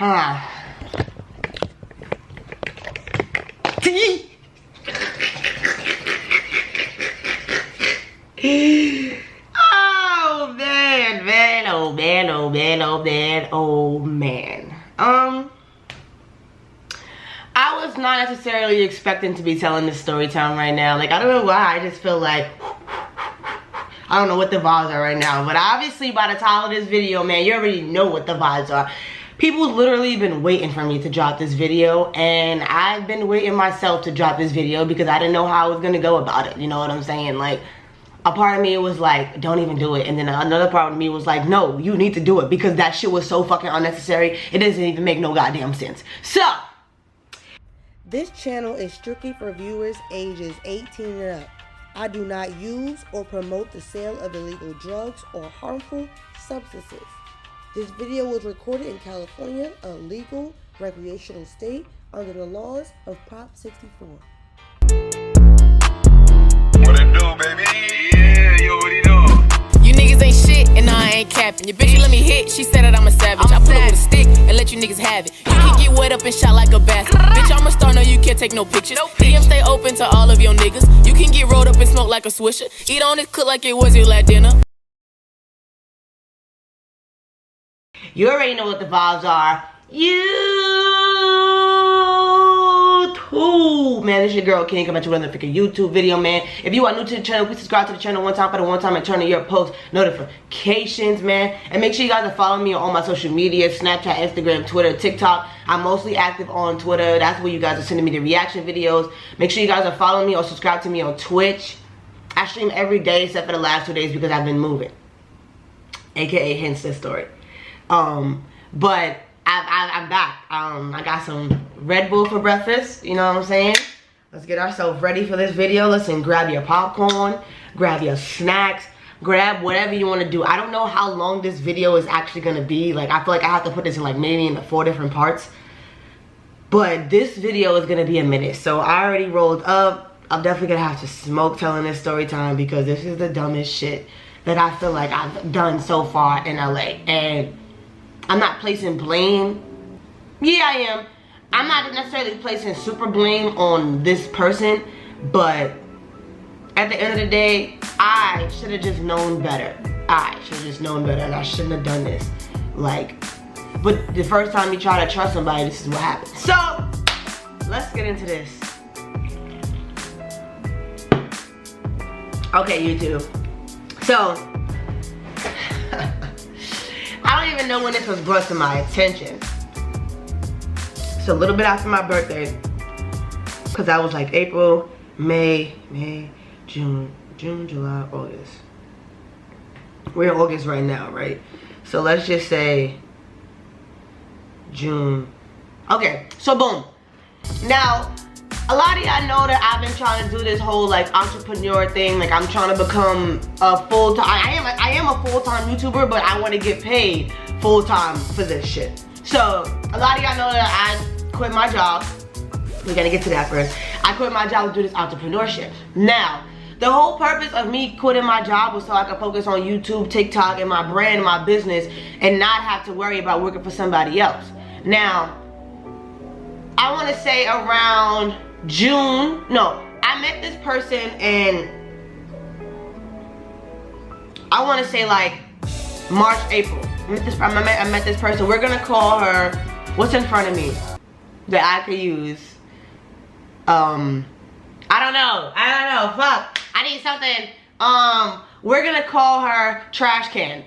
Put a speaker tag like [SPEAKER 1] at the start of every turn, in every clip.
[SPEAKER 1] Oh man, oh man, oh man, oh man, oh man. I was not necessarily expecting to be telling this story time right now. Like, I don't know why, I just feel like I don't know what the vibes are right now, but obviously by the title of this video, man, you already know what the vibes are. People literally been waiting for me to drop this video, and I've been waiting myself to drop this video because I didn't know how I was gonna go about it. You know what I'm saying? Like, a part of me was like, don't even do it, and then another part of me was like, no, you need to do it because that shit was so fucking unnecessary. It doesn't even make no goddamn sense. So,
[SPEAKER 2] this channel is strictly for viewers ages 18 and up. I do not use or promote the sale of illegal drugs or harmful substances. This video was recorded in California, a legal recreational state under the laws of Prop 64.
[SPEAKER 3] What it do, baby? Yeah, you already know.
[SPEAKER 4] You niggas ain't shit, and I ain't capping. Your bitch let me hit, she said that I'm a savage. I put her with a stick and let you niggas have it. You can get wet up and shot like a bastard. Bitch, I'm a star, no, you can't take no pictures. DM stay open to all of your niggas. You can get rolled up and smoke like a swisher. Eat on it, cook like it was your last dinner.
[SPEAKER 1] you already know what the vibes are. YouTube, man, this your girl King coming to another freaking YouTube video, man. If you are new to the channel, please subscribe to the channel one time for the one time and turn on your post notifications, man. And make sure you guys are following me on all my social media, Snapchat, Instagram, Twitter, TikTok. I'm mostly active on Twitter. That's where you guys are sending me the reaction videos. Make sure you guys are following me or subscribe to me on Twitch. I stream every day except for the last 2 days because I've been moving, aka hence this story. But I'm back. I got some Red Bull for breakfast, you know what I'm saying? Let's get ourselves ready for this video. Listen, grab your popcorn, grab your snacks, grab whatever you want to do. I don't know how long this video is actually going to be. Like, I feel like I have to put this in like maybe in the 4 different parts. But this video is going to be a minute. So I already rolled up. I'm definitely going to have to smoke telling this story time because this is the dumbest shit that I feel like I've done so far in LA. And I'm not placing blame. Yeah, I am. I'm not necessarily placing super blame on this person, but at the end of the day, I should have just known better. I should have just known better, and I shouldn't have done this. Like, but the first time you try to trust somebody, this is what happens. So, let's get into this. Okay, YouTube. So, I don't even know when this was brought to my attention. It's a little bit after my birthday, because I was like April, May, June, July, August. We're in August right now, right? So let's just say June. Okay, so boom. Now, a lot of y'all know that I've been trying to do this whole like entrepreneur thing. Like, I'm trying to become a full-time, I am a full-time YouTuber, but I want to get paid full-time for this shit. So a lot of y'all know that I quit my job. We're gonna get to that first. I quit my job to do this entrepreneurship. Now, the whole purpose of me quitting my job was so I could focus on YouTube, TikTok, and my brand, and my business, and not have to worry about working for somebody else. Now, I want to say around June, no, I met this person in, I want to say like March, April. I met this person. We're gonna call her, what's in front of me that I could use? I don't know, fuck, I need something. We're gonna call her Trash Can.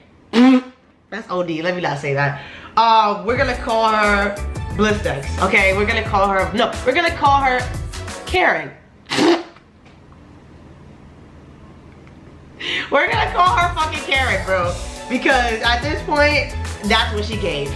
[SPEAKER 1] That's OD, let me not say that. We're gonna call her Blistex, okay? We're gonna call her, no, we're gonna call her Karen. We're gonna call her fucking Karen, bro. Because at this point, that's what she gave.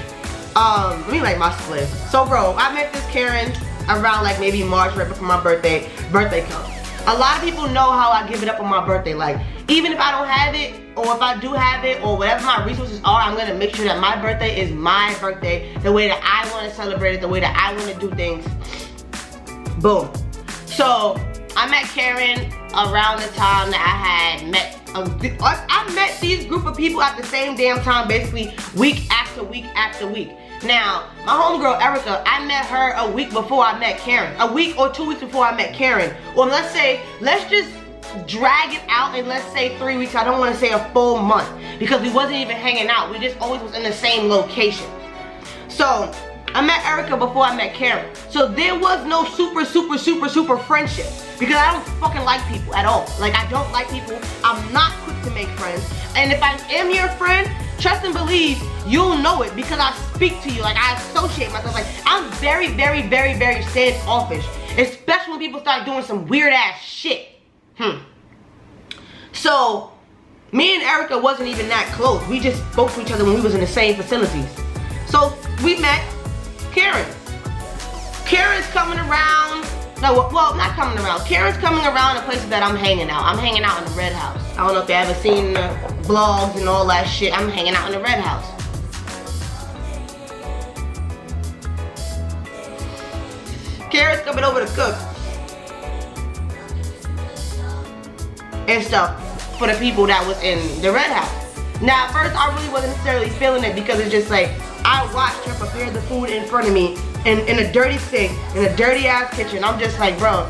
[SPEAKER 1] Let me light my split. So bro, I met this Karen around like maybe March, right before my birthday comes. A lot of people know how I give it up on my birthday. Like, even if I don't have it, or if I do have it, or whatever my resources are, I'm gonna make sure that my birthday is my birthday, the way that I wanna celebrate it, the way that I wanna do things. Boom. So, I met Karen around the time that I had met, I met these group of people at the same damn time, basically week after week after week. Now, my homegirl Erica, I met her a week before I met Karen. A week or 2 weeks before I met Karen. Or let's just drag it out and let's say 3 weeks. I don't want to say a full month because we wasn't even hanging out. We just always was in the same location. So, I met Erica before I met Karen. So there was no super friendship. Because I don't fucking like people at all. Like, I don't like people. I'm not quick to make friends. And if I am your friend, trust and believe, you'll know it because I speak to you. Like, I associate myself. Like, I'm very standoffish. Especially when people start doing some weird ass shit. So, me and Erica wasn't even that close. We just spoke to each other when we was in the same facilities. So, we met Karen. Karen's coming around. No, well, not coming around. Karen's coming around the places that I'm hanging out. I'm hanging out in the Red House. I don't know if you ever seen the vlogs and all that shit. I'm hanging out in the Red House. Karen's coming over to cook and stuff for the people that was in the Red House. Now, at first, I really wasn't necessarily feeling it because it's just like, I watched her prepare the food in front of me in a dirty sink, in a dirty ass kitchen. I'm just like, bro,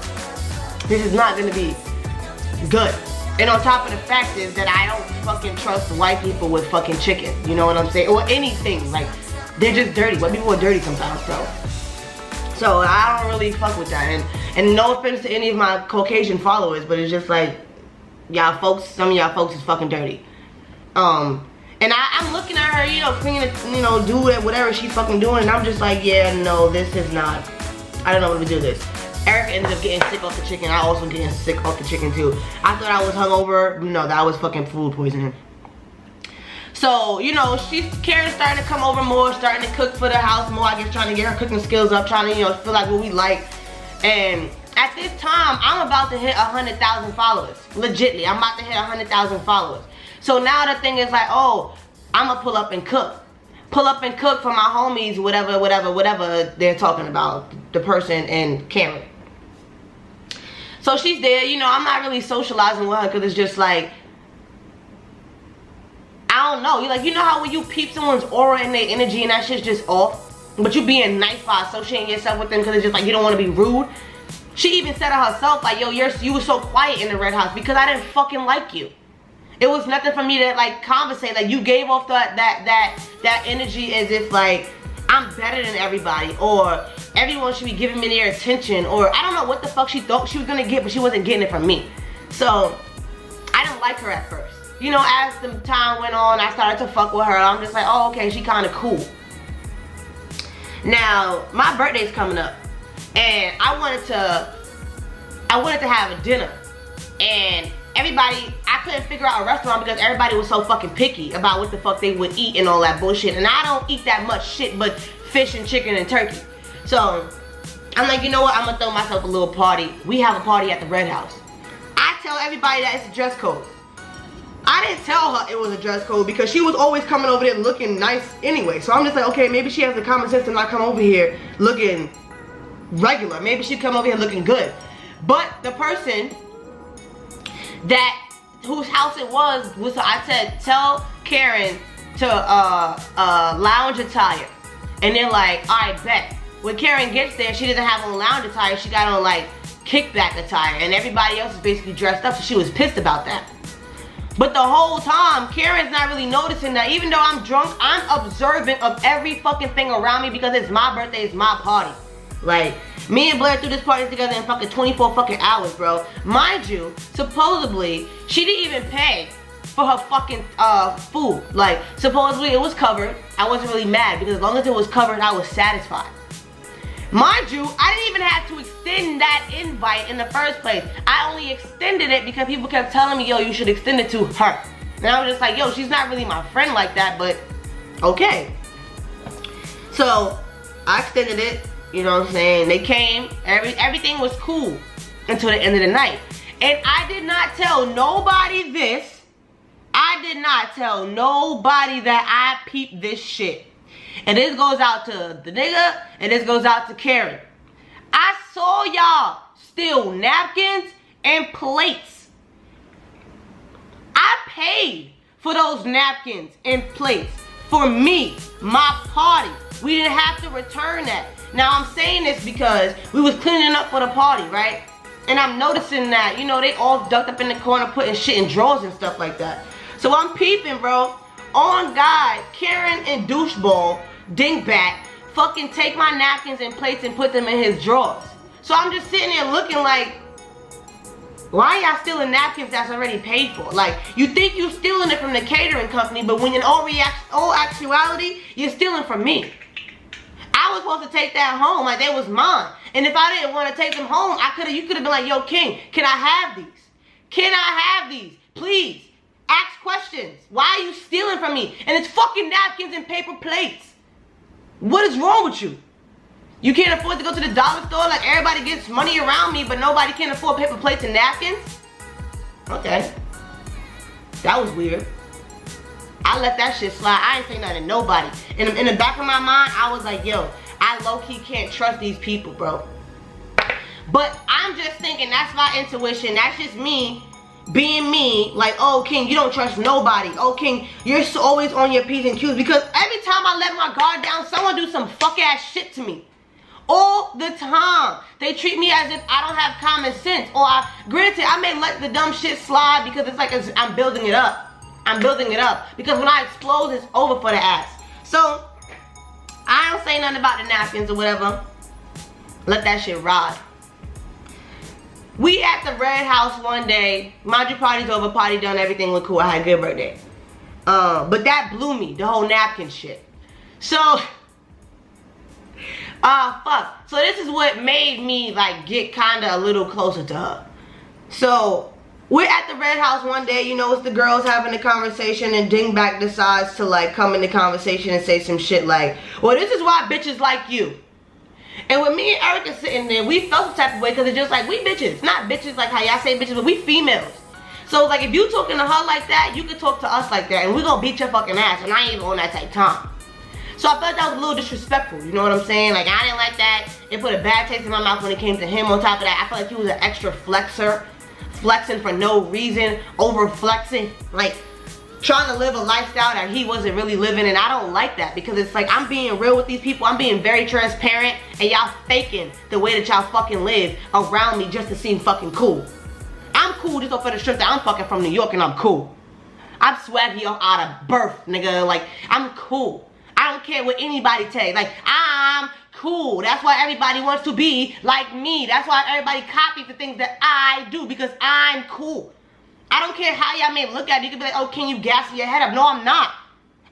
[SPEAKER 1] this is not gonna be good. And on top of the fact is that I don't fucking trust white people with fucking chicken. You know what I'm saying? Or anything. Like, they're just dirty. White people are dirty sometimes, bro. So I don't really fuck with that. And no offense to any of my Caucasian followers, but it's just like, y'all folks, some of y'all folks is fucking dirty. And I'm looking at her, you know, cleaning, you know, do whatever she's fucking doing, and I'm just like, yeah, no, this is not, I don't know what to do this. Erica ended up getting sick off the chicken. I also getting sick off the chicken too. I thought I was hungover. No, that was fucking food poisoning. So, you know, Karen's starting to come over more, starting to cook for the house more. I guess trying to get her cooking skills up, trying to, you know, feel like what we like. And at this time, I'm about to hit 100,000 followers. Legitly, I'm about to hit 100,000 followers. So now the thing is like, oh, I'm gonna pull up and cook. Pull up and cook for my homies, whatever they're talking about, the person and Karen. So she's there, you know, I'm not really socializing with her because it's just like, I don't know. You know how when you peep someone's aura and their energy and that shit's just off, but you being nice by associating yourself with them because it's just like you don't want to be rude. She even said it herself, like, yo, you were so quiet in the Red House because I didn't fucking like you. It was nothing for me to like conversate. Like, you gave off that energy as if like I'm better than everybody, or everyone should be giving me their attention, or I don't know what the fuck she thought she was gonna get, but she wasn't getting it from me. So I didn't like her at first. You know, as the time went on, I started to fuck with her. I'm just like, oh, okay, she kind of cool. Now my birthday's coming up, and I wanted to have a dinner, and everybody, I couldn't figure out a restaurant because everybody was so fucking picky about what the fuck they would eat and all that bullshit. And I don't eat that much shit but fish and chicken and turkey. So I'm like, you know what? I'm gonna throw myself a little party. We have a party at the Red House. I tell everybody that it's a dress code. I didn't tell her it was a dress code because she was always coming over there looking nice anyway. So I'm just like, okay, maybe she has the common sense to not come over here looking regular. Maybe she'd come over here looking good. But the person whose house it was I said, tell Karen to lounge attire. And they're like, alright, bet. When Karen gets there, she doesn't have on lounge attire, she got on like kickback attire, and everybody else is basically dressed up, so she was pissed about that. But the whole time, Karen's not really noticing that. Even though I'm drunk, I'm observant of every fucking thing around me because it's my birthday, it's my party. Like, me and Blair threw this party together in fucking 24 fucking hours, bro. Mind you, supposedly, she didn't even pay for her fucking food. Like, supposedly it was covered. I wasn't really mad because as long as it was covered, I was satisfied. Mind you, I didn't even have to extend that invite in the first place. I only extended it because people kept telling me, yo, you should extend it to her. And I was just like, yo, she's not really my friend like that, but okay. So, I extended it. You know what I'm saying? They came, everything was cool until the end of the night. And I did not tell nobody this. I did not tell nobody that I peeped this shit. And this goes out to the nigga, and this goes out to Karen. I saw y'all steal napkins and plates. I paid for those napkins and plates for me, my party. We didn't have to return that. Now I'm saying this because we was cleaning up for the party, right? And I'm noticing that, you know, they all ducked up in the corner putting shit in drawers and stuff like that. So I'm peeping, bro. On God, Karen and doucheball, dingbat, fucking take my napkins and plates and put them in his drawers. So I'm just sitting there looking like, why y'all stealing napkins that's already paid for? Like, you think you stealing it from the catering company, but when in all actuality, you're stealing from me. I was supposed to take that home, like they was mine. And if I didn't want to take them home, you could have been like, yo, King, can I have these? Can I have these? Please, ask questions. Why are you stealing from me? And it's fucking napkins and paper plates. What is wrong with you? You can't afford to go to the dollar store, like everybody gets money around me, but nobody can afford paper plates and napkins? Okay. That was weird. I let that shit slide. I ain't say nothing to nobody. In the back of my mind, I was like, yo, I low-key can't trust these people, bro. But I'm just thinking, that's my intuition. That's just me being me. Like, oh, King, you don't trust nobody. Oh, King, you're always on your P's and Q's. Because every time I let my guard down, someone do some fuck-ass shit to me. All the time. They treat me as if I don't have common sense. Or, granted, I may let the dumb shit slide because it's like I'm building it up. I'm building it up. Because when I explode, it's over for the ass. So, I don't say nothing about the napkins or whatever. Let that shit ride. We at the Red House one day. Mind you, party's over, party done, everything looked cool. I had a good birthday. But that blew me, the whole napkin shit. So, fuck. So this is what made me like get kinda a little closer to her. So, we're at the Red House one day, you know, it's the girls having a conversation, and Dingback decides to like come in the conversation and say some shit like, well, this is why bitches like you. And with me and Erica sitting there, we felt the type of way because it's just like, we bitches. Not bitches like how y'all say bitches, but we females. So like if you talking to her like that, you can talk to us like that, and we gonna beat your fucking ass, and I ain't even on that type time. So I felt that was a little disrespectful, you know what I'm saying? Like I didn't like that. It put a bad taste in my mouth when it came to him. On top of that, I felt like he was an extra flexer. Flexing for no reason, over flexing, like trying to live a lifestyle that he wasn't really living, and I don't like that because it's like I'm being real with these people, I'm being very transparent, and y'all faking the way that y'all fucking live around me just to seem fucking cool. I'm cool just off of the strength that I'm fucking from New York and I'm cool. I'm swaggy out of birth, nigga, like I'm cool. I don't care what anybody tell you, like I'm cool. That's why everybody wants to be like me. That's why everybody copies the things that I do, because I'm cool. I don't care how y'all may look at it. You can be like, oh, can you gas your head up? No, I'm not.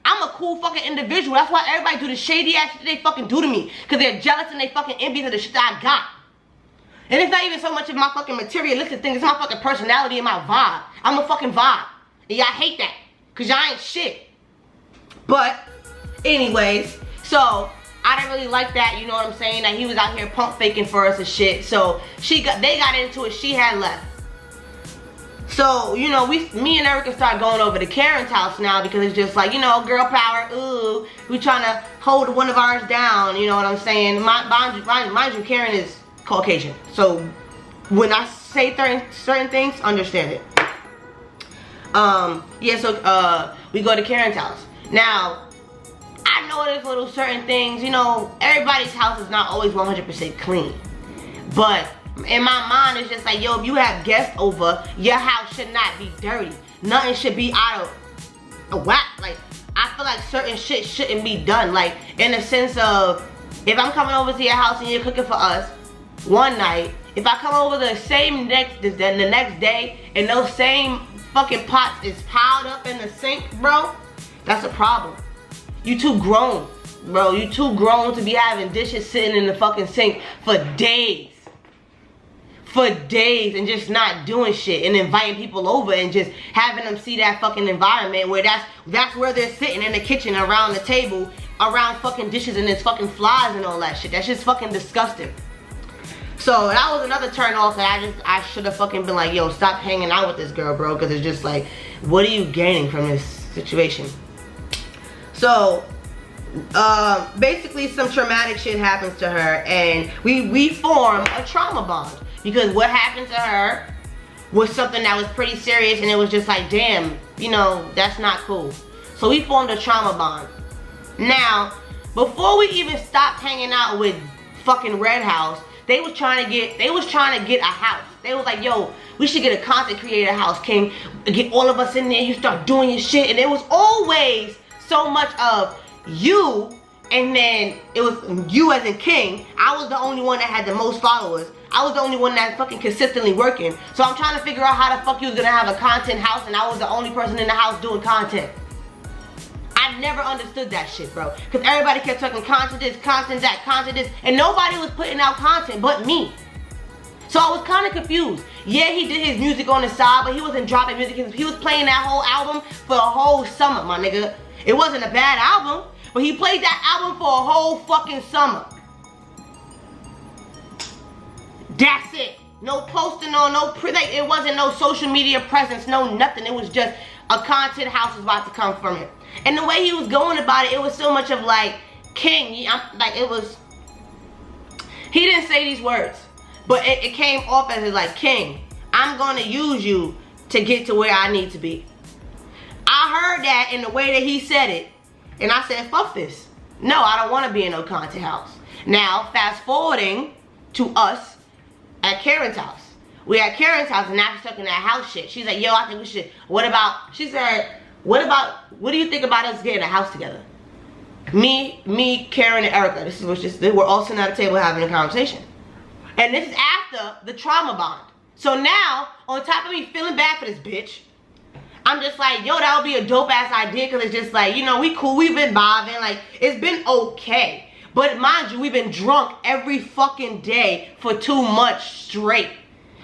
[SPEAKER 1] I'm a cool fucking individual. That's why everybody do the shady ass shit they fucking do to me, because they're jealous and they fucking envious of the shit that I got. And it's not even so much of my fucking materialistic thing. It's my fucking personality and my vibe. I'm a fucking vibe. And y'all hate that, because y'all ain't shit. But, anyways, so I didn't really like that, you know what I'm saying? That he was out here pump faking for us and shit. So they got into it, she had left. So, you know, me and Erica started going over to Karen's house now because it's just like, you know, girl power, ooh, we trying to hold one of ours down, you know what I'm saying? Mind you, Karen is Caucasian. So when I say certain things, understand it. Yeah, so we go to Karen's house. Now, I know there's little certain things, you know, everybody's house is not always 100% clean. But in my mind, it's just like, yo, if you have guests over, your house should not be dirty. Nothing should be out of whack. Like, I feel like certain shit shouldn't be done. Like, in the sense of, if I'm coming over to your house and you're cooking for us one night, if I come over the next day and those same fucking pots is piled up in the sink, bro, that's a problem. You too grown, bro. You too grown to be having dishes sitting in the fucking sink for days. For days, and just not doing shit and inviting people over and just having them see that fucking environment where that's where they're sitting in the kitchen around the table, around fucking dishes, and there's fucking flies and all that shit. That's just fucking disgusting. So that was another turn off that I should have fucking been like, yo, stop hanging out with this girl, bro, because it's just like, what are you gaining from this situation? So, basically some traumatic shit happens to her, and we form a trauma bond, because what happened to her was something that was pretty serious, and it was just like, damn, you know, that's not cool. So we formed a trauma bond. Now, before we even stopped hanging out with fucking Red House, they was trying to get a house. They was like, yo, we should get a content creator house, King. Get all of us in there, you start doing your shit. And it was always so much of you, and then it was you as in King. I was the only one that had the most followers. I was the only one that fucking consistently working. So I'm trying to figure out how the fuck you was gonna have a content house and I was the only person in the house doing content. I never understood that shit, bro. Because everybody kept talking content this, content that, content this, and nobody was putting out content but me. So I was kind of confused. Yeah, he did his music on the side, but he wasn't dropping music. He was playing that whole album for a whole summer, my nigga. It wasn't a bad album, but he played that album for a whole fucking summer. That's it. No posting on, like, it wasn't no social media presence, no nothing. It was just a content house was about to come from it. And the way he was going about it, it was so much of like, King, he didn't say these words, but it came off as like, King, I'm gonna use you to get to where I need to be. I heard that in the way that he said it, and I said, fuck this. No, I don't wanna be in no content house. Now, fast forwarding to us at Karen's house. We at Karen's house and now she's talking that house shit. She's like, yo, I think we should, she said, what do you think about us getting a house together? Me, Karen, and Erica. This is we're all sitting at a table having a conversation. And this is after the trauma bond. So now, on top of me feeling bad for this bitch, I'm just like, yo, that would be a dope ass idea, because it's just like, you know, we cool, we've been vibing, like, it's been okay. But mind you, we've been drunk every fucking day for 2 months straight.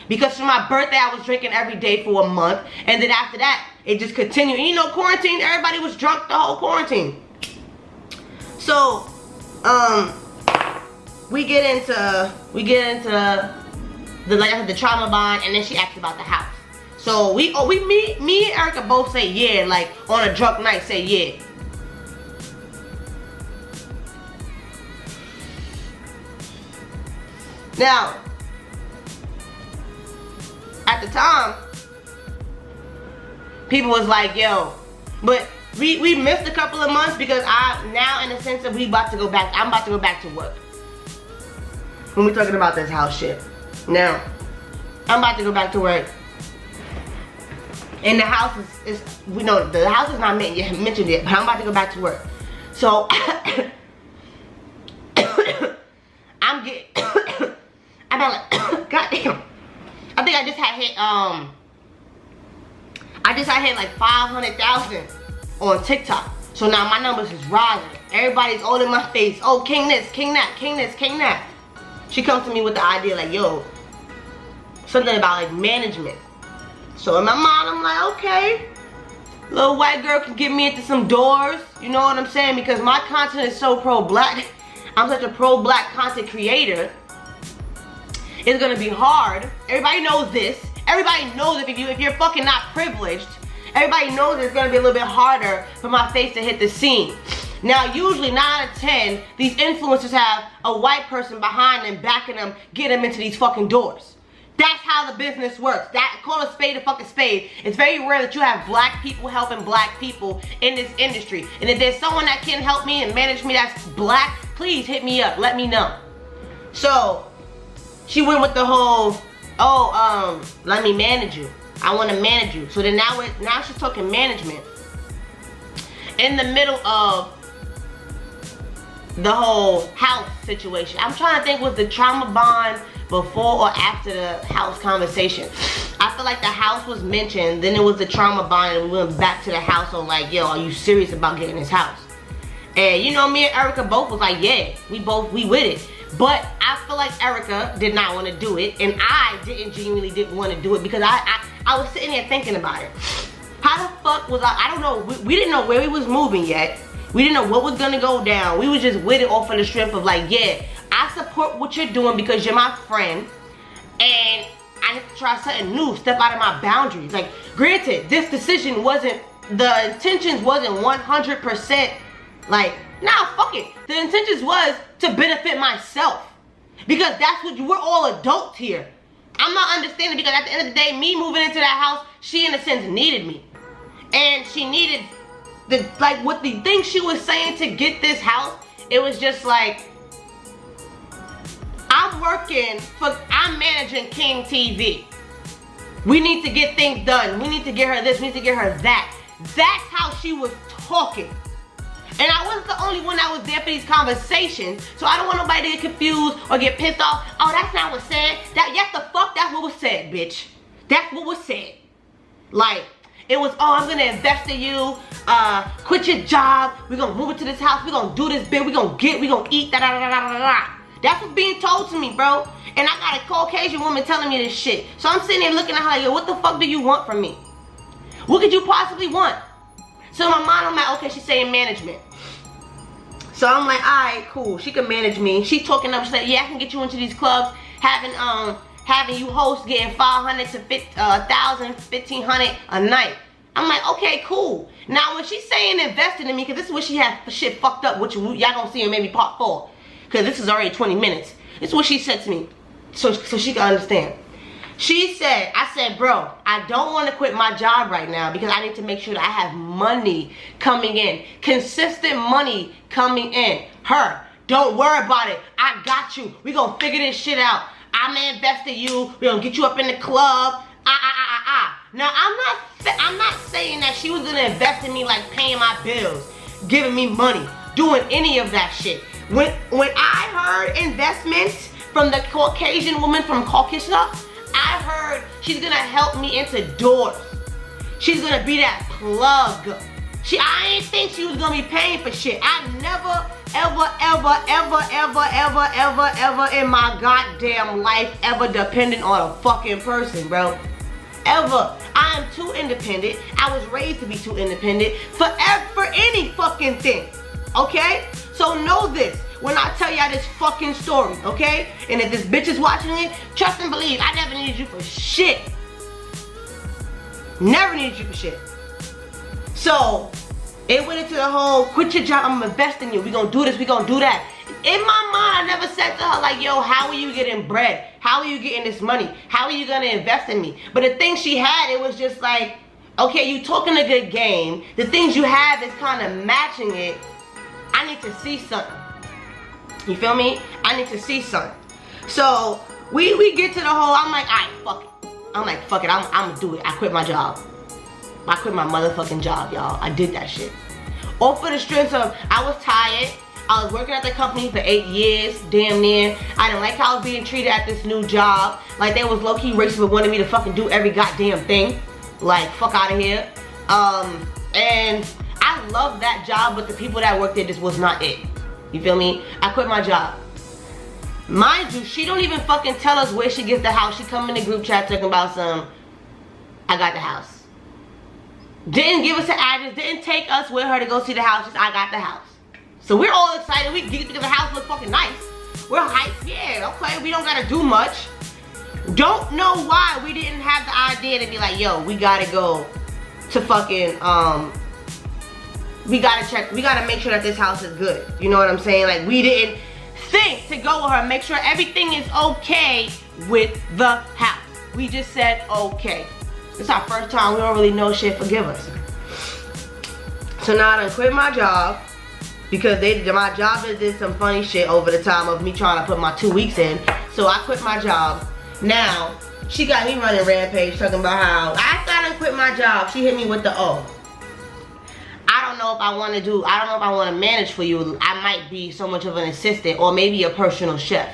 [SPEAKER 1] Because for my birthday, I was drinking every day for a month. And then after that, it just continued. And you know, quarantine, everybody was drunk the whole quarantine. So, we get into the trauma bond, and then she asked about the house. So me and Erica both say yeah, like on a drunk night, say yeah. Now, at the time, people was like, yo, but we missed a couple of months because now in the sense that I'm about to go back to work. When we talking about this house shit. Now, I'm about to go back to work. And the house we know the house is not mentioned yet, but I'm about to go back to work. So, I'm like, goddamn. I think I just had hit like 500,000 on TikTok. So now my numbers is rising. Everybody's all in my face. Oh, King this, King that, King this, King that. She comes to me with the idea like, yo, something about like management. So in my mind, I'm like, okay, little white girl can get me into some doors. You know what I'm saying? Because my content is so pro-black. I'm such a pro-black content creator. It's gonna be hard. Everybody knows this. Everybody knows if you're fucking not privileged, everybody knows it's gonna be a little bit harder for my face to hit the scene. Now, usually 9 out of 10, these influencers have a white person behind them, backing them, get them into these fucking doors. That's how the business works. Call a spade a fucking spade. It's very rare that you have black people helping black people in this industry. And if there's someone that can help me and manage me that's black, please hit me up, let me know. So, she went with the whole, let me manage you. I want to manage you. So then now she's talking management. In the middle of the whole house situation. I'm trying to think, was the trauma bond before or after the house conversation? I feel like the house was mentioned, then it was the trauma bond, and we went back to the house on like, yo, are you serious about getting this house? And you know, me and Erica both was like, yeah, we with it. But I feel like Erica did not want to do it, and I genuinely didn't want to do it, because I was sitting there thinking about it. How the fuck was I don't know, we didn't know where we was moving yet. We didn't know what was gonna go down. We was just with it off of the strength of like, yeah, I support what you're doing because you're my friend, and I have to try something new, step out of my boundaries. Like, granted, this decision the intentions wasn't 100% like, nah, fuck it. The intentions was to benefit myself, because that's what we're all adults here. I'm not understanding, because at the end of the day, me moving into that house, she in a sense needed me, and she needed what the thing she was saying to get this house it was just like, I'm managing KINGTV. We need to get things done. We need to get her this, we need to get her that. That's how she was talking. And I wasn't the only one that was there for these conversations, so I don't want nobody to get confused or get pissed off. Oh, that's not what's said. Yes, the fuck, that's what was said, bitch. That's what was said. Like, it was, oh, I'm gonna invest in you. Quit your job. We're gonna move into this house. We're gonna do this bit. We're gonna eat, da da da da da da. That's what's being told to me, bro. And I got a Caucasian woman telling me this shit. So I'm sitting there looking at her like, yo, what the fuck do you want from me? What could you possibly want? So in my mind, I'm like, okay, she's saying management. So I'm like, alright, cool. She can manage me. She's talking up. She said, yeah, I can get you into these clubs, having you host, getting 500 to 1,000, 1,500 a night. I'm like, okay, cool. Now when she's saying investing in me, because this is what she had shit fucked up, which y'all gonna see in maybe part 4, because this is already 20 minutes. This is what she said to me, so she can understand. She said, I said, bro, I don't want to quit my job right now because I need to make sure that I have money coming in. Consistent money coming in. Her, don't worry about it. I got you. We gonna figure this shit out. I'm gonna invest in you. We gonna get you up in the club. Now, I'm not saying that she was gonna invest in me like paying my bills, giving me money, doing any of that shit. When I heard investments from the Caucasian woman from Caucasus, I heard she's gonna help me into doors. She's gonna be that plug. I ain't think she was gonna be paying for shit. I never, ever in my goddamn life ever dependent on a fucking person, bro. Ever. I am too independent. I was raised to be too independent for any fucking thing. Okay? So know this when I tell y'all this fucking story, okay? And if this bitch is watching it, trust and believe, I never needed you for shit. Never needed you for shit. So, it went into the whole, quit your job, I'm investing in you. We gonna do this, we gonna do that. In my mind, I never said to her like, yo, how are you getting bread? How are you getting this money? How are you gonna invest in me? But the thing she had, it was just like, okay, you talking a good game. The things you have is kind of matching it. I need to see something. You feel me? I need to see something. So we get to the whole, I'm like, alright, fuck it. I'm like, fuck it, I'm gonna do it. I quit my job. I quit my motherfucking job, y'all. I did that shit. All for the strength of, I was tired. I was working at the company for 8 years, damn near. I didn't like how I was being treated at this new job. Like they was low-key racist but wanted me to fucking do every goddamn thing. Like, fuck out of here. And I love that job, but the people that worked there just was not it. You feel me? I quit my job. Mind you, she don't even fucking tell us where she gets the house. She come in the group chat talking about I got the house. Didn't give us an address, didn't take us with her to go see the house, just I got the house. So we're all excited, we get because the house looks fucking nice. We're hyped, yeah, okay, we don't gotta do much. Don't know why we didn't have the idea to be like, yo, we gotta go to fucking, we gotta make sure that this house is good. You know what I'm saying? Like, we didn't think to go with her, make sure everything is okay with the house. We just said, okay. It's our first time, we don't really know shit, forgive us. So now I done quit my job because my job did some funny shit over the time of me trying to put my 2 weeks in. So I quit my job. Now, she got me running rampage talking about how after I done quit my job, she hit me with the I don't know if I want to manage for you. I might be so much of an assistant or maybe a personal chef.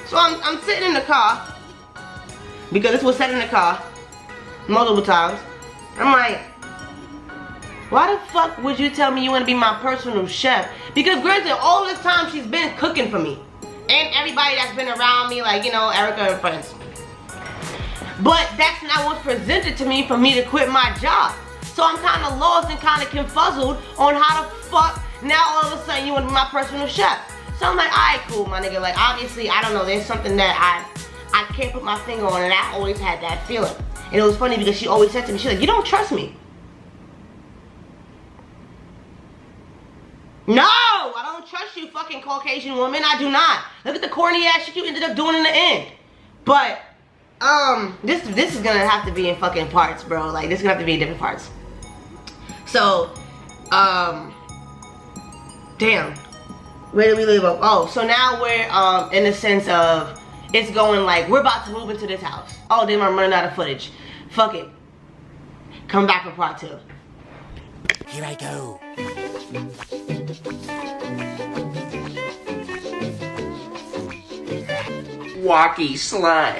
[SPEAKER 1] So I'm sitting in the car, because this was said in the car multiple times. I'm like, why the fuck would you tell me you want to be my personal chef? Because granted, all this time she's been cooking for me. And everybody that's been around me, like, you know, Erica and friends. But that's not what's presented to me for me to quit my job. So I'm kind of lost and kind of confuzzled on how the fuck now all of a sudden you want to be my personal chef. So I'm like, alright, cool, my nigga. Like, obviously, I don't know, there's something that I can't put my finger on, and I always had that feeling. And it was funny because she always said to me, she's like, you don't trust me. No, I don't trust you, fucking Caucasian woman. I do not. Look at the corny ass shit you ended up doing in the end. But this is gonna have to be in fucking parts, bro. Like, this is gonna have to be in different parts. So, damn. Where did we leave up? Oh, so now we're, in the sense of, it's going like, we're about to move into this house. Oh, damn, I'm running out of footage. Fuck it. Come back for part 2.
[SPEAKER 5] Here I go.
[SPEAKER 6] Walkie slide.